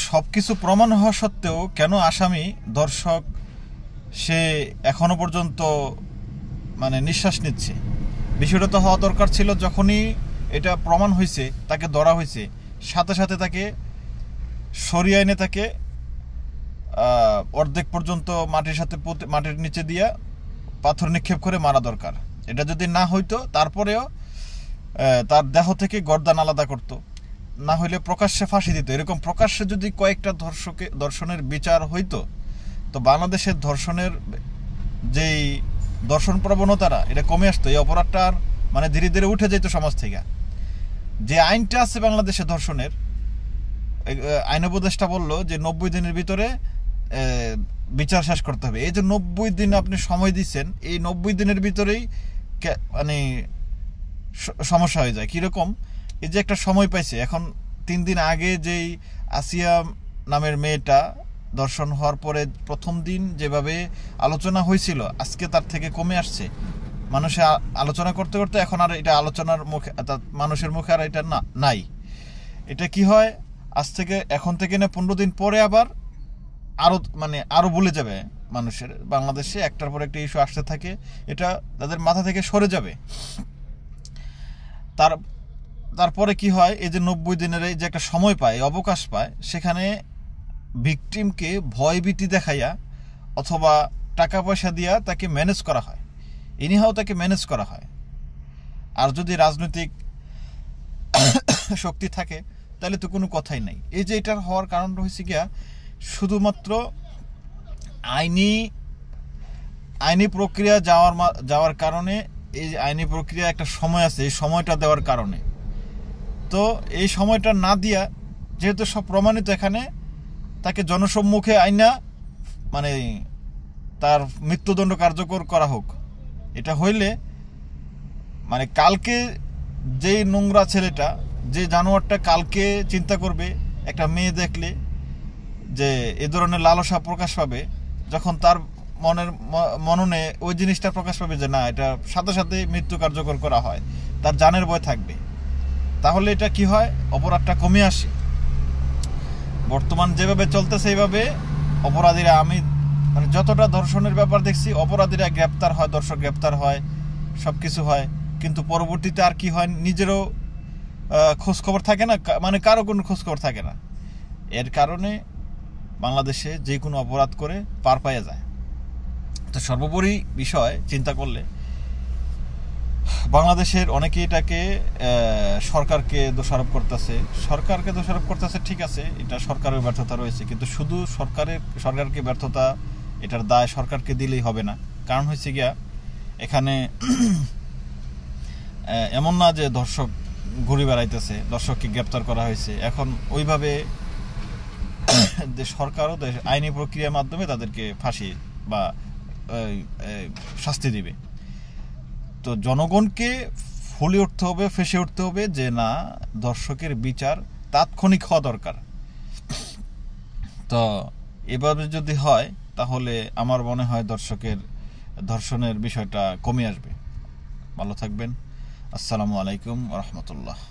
সবকিছু প্রমাণ হওয়া সত্ত্বেও কেন আসামি দর্শক সে এখনো পর্যন্ত মানে নিঃশ্বাস নিচ্ছে? বিষয়টা তো হওয়া দরকার ছিল, যখনই এটা প্রমাণ হয়েছে, তাকে ধরা হয়েছে, সাথে সাথে তাকে সরিয়ে এনে তাকে অর্ধেক পর্যন্ত মাটির নিচে দিয়া পাথর নিক্ষেপ করে মারা দরকার। এটা যদি না হইতো তারপরেও তার দেহ থেকে গর্দান আলাদা করতো, না হইলে প্রকাশ্যে ফাঁসি দিত। এরকম প্রকাশ্যে যদি কয়েকটা ধর্ষণের বিচার হইতো, তো বাংলাদেশের ধর্ষণের যেই দর্শন প্রবণতারা এটা কমে আসতো, এই অপরাধটা আর মানে ধীরে ধীরে উঠে যেত সমাজ থেকে। যে আইনটা আছে বাংলাদেশে ধর্ষণের, আইন উপদেষ্টা বললো যে 90 দিনের ভিতরে বিচার শেষ করতে হবে। এই যে 90 দিন আপনি সময় দিচ্ছেন, এই 90 দিনের ভিতরেই মানে সমস্যা হয়ে যায়। কীরকম? এই যে একটা সময় পাইছে, এখন 3 দিন আগে যেই আসিয়া নামের মেয়েটা ধর্ষণ হওয়ার পরে প্রথম দিন যেভাবে আলোচনা হয়েছিল, আজকে তার থেকে কমে আসছে। মানুষে আলোচনা করতে করতে এখন আর এটা আলোচনার মুখে, মানুষের মুখে আর এটা নাই। এটা কি হয়, এখন থেকে না 15 দিন পরে আবার আরো ভুলে যাবে মানুষের। বাংলাদেশে একটার পর একটা ইস্যু আসতে থাকে, এটা তাদের মাথা থেকে সরে যাবে। তারপরে কি হয়, এই যে 90 দিনের এই যে একটা সময় পায়, অবকাশ পায়, সেখানে ভিকটিমকে ভয়ভীতি দেখাইয়া অথবা টাকা পয়সা দিয়া তাকে ম্যানেজ করা হয়, এনিহাও তাকে ম্যানেজ করা হয়। আর যদি রাজনৈতিক শক্তি থাকে তাহলে তো কোনো কথাই নাই। এই যে এটার হওয়ার কারণটা হয়েছে গিয়া শুধুমাত্র আইনি প্রক্রিয়া যাওয়ার কারণে। এই যে আইনি প্রক্রিয়া একটা সময় আছে, এই সময়টা দেওয়ার কারণে। তো এই সময়টা না দিয়া, যেহেতু সব প্রমাণিত, এখানে তাকে জনসম্মুখে আইনা মানে তার মৃত্যুদণ্ড কার্যকর করা হোক। এটা হইলে মানে কালকে যেই নোংরা ছেলেটা, যে জানোয়ারটা কালকে চিন্তা করবে একটা মেয়ে দেখলে যে এ ধরনের লালসা প্রকাশ পাবে, যখন তার মননে ওই জিনিসটা প্রকাশ পাবে যে না, এটা সাথে সাথে মৃত্যু কার্যকর করা হয়, তার জানের ভয় থাকবে। তাহলে এটা কি হয়, অপরাধটা কমে আসে। বর্তমান যেভাবে চলতেছে এইভাবে অপরাধীরা, আমি মানে যতটা ধর্ষণের ব্যাপার দেখছি, অপরাধীরা গ্রেপ্তার হয়, দর্শক গ্রেপ্তার হয়, সব কিছু হয়, কিন্তু পরবর্তীতে আর কি হয়, নিজেরও খোঁজখবর থাকে না, মানে কারো কোনো খোঁজখবর থাকে না। এর কারণে বাংলাদেশে যে কোনো অপরাধ করে পার পাইয়া যায়। তো সর্বোপরি বিষয় চিন্তা করলে বাংলাদেশের অনেকেই এটাকে সরকারকে দোষারোপ করতেছে। ঠিক আছে, এটা সরকারের ব্যর্থতা রয়েছে, কিন্তু শুধু সরকারকে ব্যর্থতা, এটার দায় সরকারকে দিলেই হবে না। কারণ হয়েছে গিয়া, এখানে এমন না যে দর্শক ঘুরে বেড়াইতেছে, দর্শককে গ্রেপ্তার করা হয়েছে। এখন ওইভাবে সরকারও আইনি প্রক্রিয়ার মাধ্যমে তাদেরকে ফাঁসি বা শাস্তি দিবে। তো জনগণকে ফুলে উঠতে হবে, ফেসে উঠতে হবে যে না, দর্শকের বিচার তাৎক্ষণিক হওয়া দরকার। তো এভাবে যদি হয় তাহলে আমার মনে হয় ধর্ষণের বিষয়টা কমে আসবে। ভালো থাকবেন। আসসালামু আলাইকুম ওয়া রাহমাতুল্লাহ।